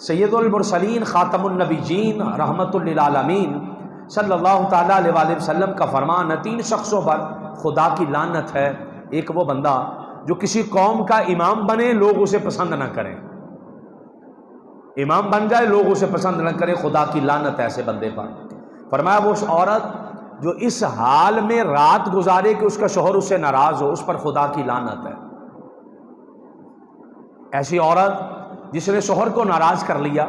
سید المرسلین خاتم النبیین رحمت للعالمین صلی اللہ تعالیٰ علیہ وآلہ وسلم کا فرمان ہے، 3 شخصوں پر خدا کی لعنت ہے۔ ایک وہ بندہ جو کسی قوم کا امام بنے، لوگ اسے پسند نہ کریں، امام بن جائے لوگ اسے پسند نہ کریں، خدا کی لعنت ہے ایسے بندے پر۔ فرمایا وہ اس عورت جو اس حال میں رات گزارے کہ اس کا شوہر اس سے ناراض ہو، اس پر خدا کی لعنت ہے۔ ایسی عورت جس نے شوہر کو ناراض کر لیا،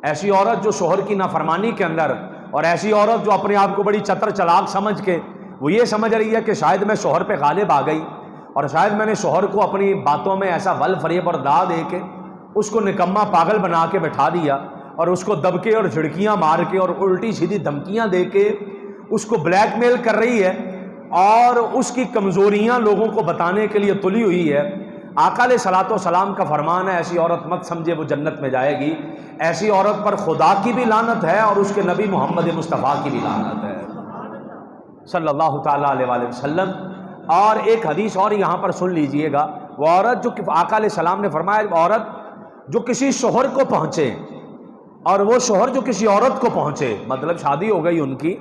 ایسی عورت جو شوہر کی نافرمانی کے اندر، اور ایسی عورت جو اپنے آپ کو بڑی چتر چلاک سمجھ کے وہ یہ سمجھ رہی ہے کہ شاید میں شوہر پہ غالب آ گئی، اور شاید میں نے شوہر کو اپنی باتوں میں ایسا ول فریب اور دا دے کے اس کو نکما پاگل بنا کے بٹھا دیا، اور اس کو دبکے اور جھڑکیاں مار کے اور الٹی سیدھی دھمکیاں دے کے اس کو بلیک میل کر رہی ہے، اور اس کی کمزوریاں لوگوں کو بتانے کے لیے تلی ہوئی ہے۔ آقا علیہ صلاۃ والسلام کا فرمان ہے ایسی عورت مت سمجھے وہ جنت میں جائے گی، ایسی عورت پر خدا کی بھی لعنت ہے اور اس کے نبی محمد مصطفیٰ کی بھی لعنت ہے صلی اللہ تعالیٰ علیہ وآلہ وسلم۔ اور ایک حدیث اور یہاں پر سن لیجئے گا، وہ عورت جو آقا علیہ السلام نے فرمایا، عورت جو کسی شوہر کو پہنچے، اور وہ شوہر جو کسی عورت کو پہنچے، مطلب شادی ہو گئی ان کی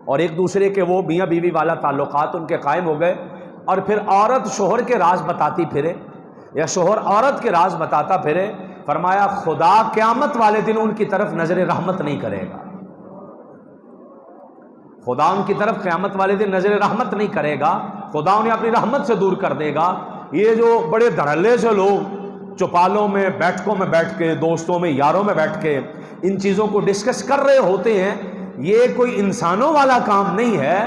اور ایک دوسرے کے وہ میاں بیوی والا تعلقات ان کے قائم ہو گئے، اور پھر عورت شوہر کے راز بتاتی پھرے یا شوہر عورت کے راز بتاتا پھرے، فرمایا خدا قیامت والے دن ان کی طرف نظر رحمت نہیں کرے گا، خدا ان کی طرف قیامت والے دن نظر رحمت نہیں کرے گا، خدا انہیں اپنی رحمت سے دور کر دے گا۔ یہ جو بڑے دھڑلے سے لوگ چوپالوں میں بیٹھکوں میں بیٹھ کے، دوستوں میں یاروں میں بیٹھ کے ان چیزوں کو ڈسکس کر رہے ہوتے ہیں، یہ کوئی انسانوں والا کام نہیں ہے۔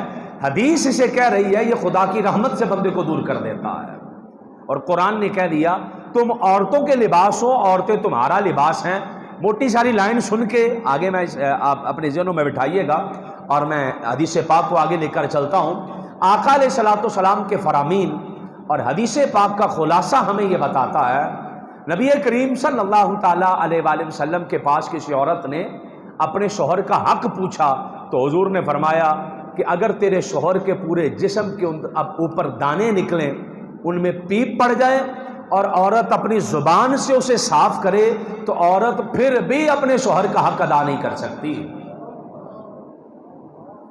حدیث اسے کہہ رہی ہے یہ خدا کی رحمت سے بندے کو دور کر دیتا ہے، اور قرآن نے کہہ دیا تم عورتوں کے لباس ہو، عورتیں تمہارا لباس ہیں۔ موٹی ساری لائن سن کے آگے میں آپ اپنے ذہنوں میں بٹھائیے گا، اور میں حدیث پاک کو آگے لے کر چلتا ہوں۔ آقا علیہ صلاۃ والسلام کے فرامین اور حدیث پاک کا خلاصہ ہمیں یہ بتاتا ہے، نبی کریم صلی اللہ تعالیٰ علیہ وآلہ وسلم کے پاس کسی عورت نے اپنے شوہر کا حق پوچھا تو حضور نے فرمایا کہ اگر تیرے شوہر کے پورے جسم کے اوپر دانے نکلیں، ان میں پیپ پڑ جائے، اور عورت اپنی زبان سے اسے صاف کرے، تو عورت پھر بھی اپنے شوہر کا حق ادا نہیں کر سکتی،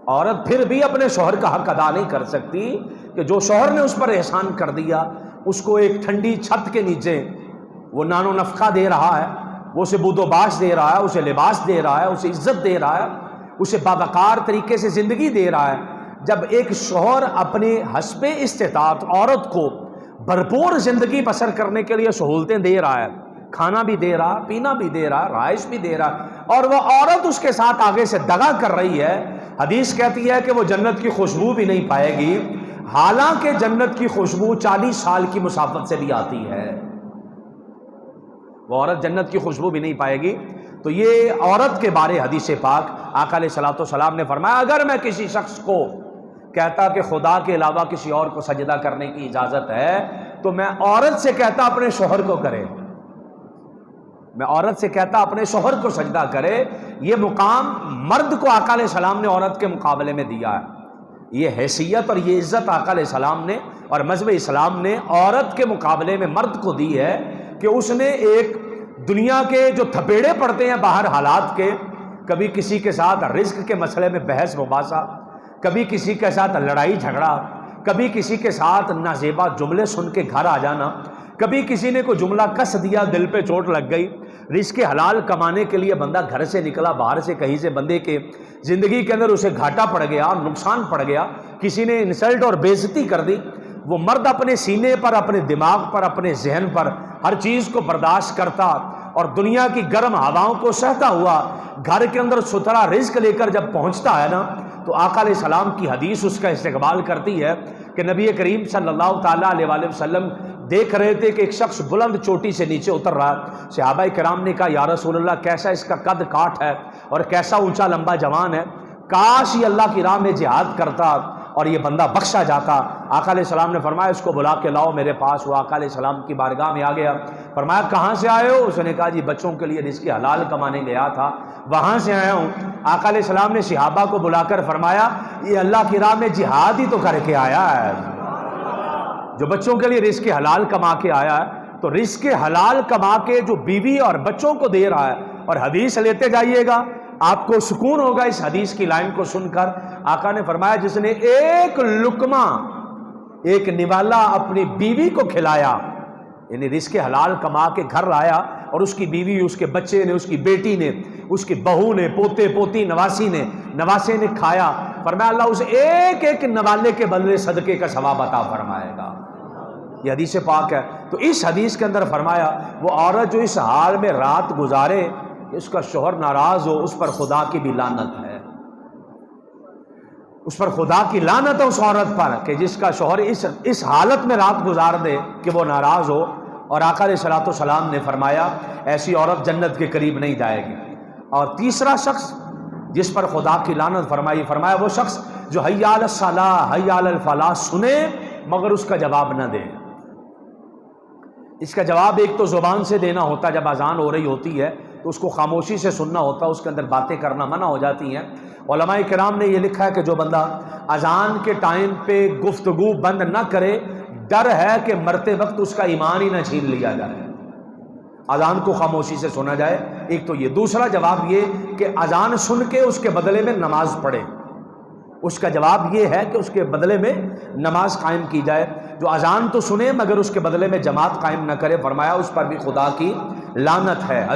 عورت پھر بھی اپنے شوہر کا حق ادا نہیں کر سکتی کہ جو شوہر نے اس پر احسان کر دیا، اس کو ایک ٹھنڈی چھت کے نیچے وہ نان و نفقہ دے رہا ہے، وہ اسے بود و باش دے رہا ہے، اسے لباس دے رہا ہے، اسے عزت دے رہا ہے، اسے باوقار طریقے سے زندگی دے رہا ہے۔ جب ایک شوہر اپنے حسب استطاعت عورت کو بھرپور زندگی بسر کرنے کے لیے سہولتیں دے رہا ہے، کھانا بھی دے رہا، پینا بھی دے رہا، رہائش بھی دے رہا، اور وہ عورت اس کے ساتھ آگے سے دغا کر رہی ہے، حدیث کہتی ہے کہ وہ جنت کی خوشبو بھی نہیں پائے گی، حالانکہ جنت کی خوشبو 40 سال کی مسافت سے بھی آتی ہے، وہ عورت جنت کی خوشبو بھی نہیں پائے گی۔ تو یہ عورت کے بارے حدیث پاک آقا علیہ صلاۃ والسلام نے فرمایا اگر میں کسی شخص کو کہتا کہ خدا کے علاوہ کسی اور کو سجدہ کرنے کی اجازت ہے، تو میں عورت سے کہتا اپنے شوہر کو کرے، میں عورت سے کہتا اپنے شوہر کو سجدہ کرے۔ یہ مقام مرد کو آقا علیہ السلام نے عورت کے مقابلے میں دیا ہے، یہ حیثیت اور یہ عزت آقا علیہ السلام نے اور مذہب اسلام نے عورت کے مقابلے میں مرد کو دی ہے، کہ اس نے ایک دنیا کے جو تھپیڑے پڑتے ہیں باہر حالات کے، کبھی کسی کے ساتھ رزق کے مسئلے میں بحث مباحثہ، کبھی کسی کے ساتھ لڑائی جھگڑا، کبھی کسی کے ساتھ نازیبا جملے سن کے گھر آ جانا، کبھی کسی نے کوئی جملہ کس دیا، دل پہ چوٹ لگ گئی، رزق حلال کمانے کے لیے بندہ گھر سے نکلا، باہر سے کہیں سے بندے کے زندگی کے اندر اسے گھاٹا پڑ گیا، نقصان پڑ گیا، کسی نے انسلٹ اور بے عزتی کر دی، وہ مرد اپنے سینے پر، اپنے دماغ پر، اپنے ذہن پر ہر چیز کو برداشت کرتا اور دنیا کی گرم ہواؤں کو سہتا ہوا گھر کے اندر ستھرا رزق لے کر جب پہنچتا ہے نا، تو آقا علیہ السلام کی حدیث اس کا استقبال کرتی ہے کہ نبی کریم صلی اللہ تعالیٰ علیہ وآلہ وسلم دیکھ رہے تھے کہ ایک شخص بلند چوٹی سے نیچے اتر رہا ہے۔ صحابہ کرام نے کہا یا رسول اللہ کیسا اس کا قد کاٹ ہے اور کیسا اونچا لمبا جوان ہے، کاش یہ اللہ کی راہ میں جہاد کرتا اور یہ بندہ بخشا جاتا۔ آقا علیہ السلام نے فرمایا اس کو بلا کے لاؤ میرے پاس۔ وہ آقا علیہ السلام کی بارگاہ میں آ گیا، فرمایا کہاں سے آئے ہو؟ اس نے کہا جی بچوں کے لیے رزق حلال کمانے گیا تھا، وہاں سے آیا ہوں۔ آقا علیہ السلام نے صحابہ کو بلا کر فرمایا یہ اللہ کی راہ میں جہاد ہی تو کر کے آیا ہے، جو بچوں کے لیے رزق حلال کما کے آیا ہے۔ تو رزق حلال کما کے جو بیوی اور بچوں کو دے رہا ہے، اور حدیث لیتے جائیے گا، آپ کو سکون ہوگا اس حدیث کی لائن کو سن کر۔ آقا نے فرمایا جس نے ایک لقمہ، ایک نوالا اپنی بیوی کو کھلایا، یعنی رزق حلال کما کے گھر لایا، اور اس کی بیوی، اس کے بچے نے، اس کی بیٹی نے، اس کی بہو نے، پوتے پوتی، نواسے نے کھایا، فرمایا اللہ اس ایک ایک نوالے کے بدلے صدقے کا ثواب عطا فرمائے گا۔ یہ حدیث پاک ہے۔ تو اس حدیث کے اندر فرمایا وہ عورت جو اس حال میں رات گزارے اس کا شوہر ناراض ہو، اس پر خدا کی بھی لعنت ہے، اس پر خدا کی لعنت ہے اس عورت پر کہ جس کا شوہر اس حالت میں رات گزار دے کہ وہ ناراض ہو۔ اور آقا علیہ الصلوۃ والسلام نے فرمایا ایسی عورت جنت کے قریب نہیں جائے گی۔ اور تیسرا شخص جس پر خدا کی لعنت فرمایا وہ شخص جو حی علی الصلاۃ حی علی الفلاح سنے مگر اس کا جواب نہ دے۔ اس کا جواب ایک تو زبان سے دینا ہوتا، جب اذان ہو رہی ہوتی ہے تو اس کو خاموشی سے سننا ہوتا، اس کے اندر باتیں کرنا منع ہو جاتی ہیں۔ علماء کرام نے یہ لکھا ہے کہ جو بندہ اذان کے ٹائم پہ گفتگو بند نہ کرے، ڈر ہے کہ مرتے وقت اس کا ایمان ہی نہ چھین لیا جائے، اذان کو خاموشی سے سنا جائے۔ ایک تو یہ، دوسرا جواب یہ کہ اذان سن کے اس کے بدلے میں نماز پڑھے، اس کا جواب یہ ہے کہ اس کے بدلے میں نماز قائم کی جائے۔ جو اذان تو سنے مگر اس کے بدلے میں جماعت قائم نہ کرے، فرمایا اس پر بھی خدا کی لعنت ہے۔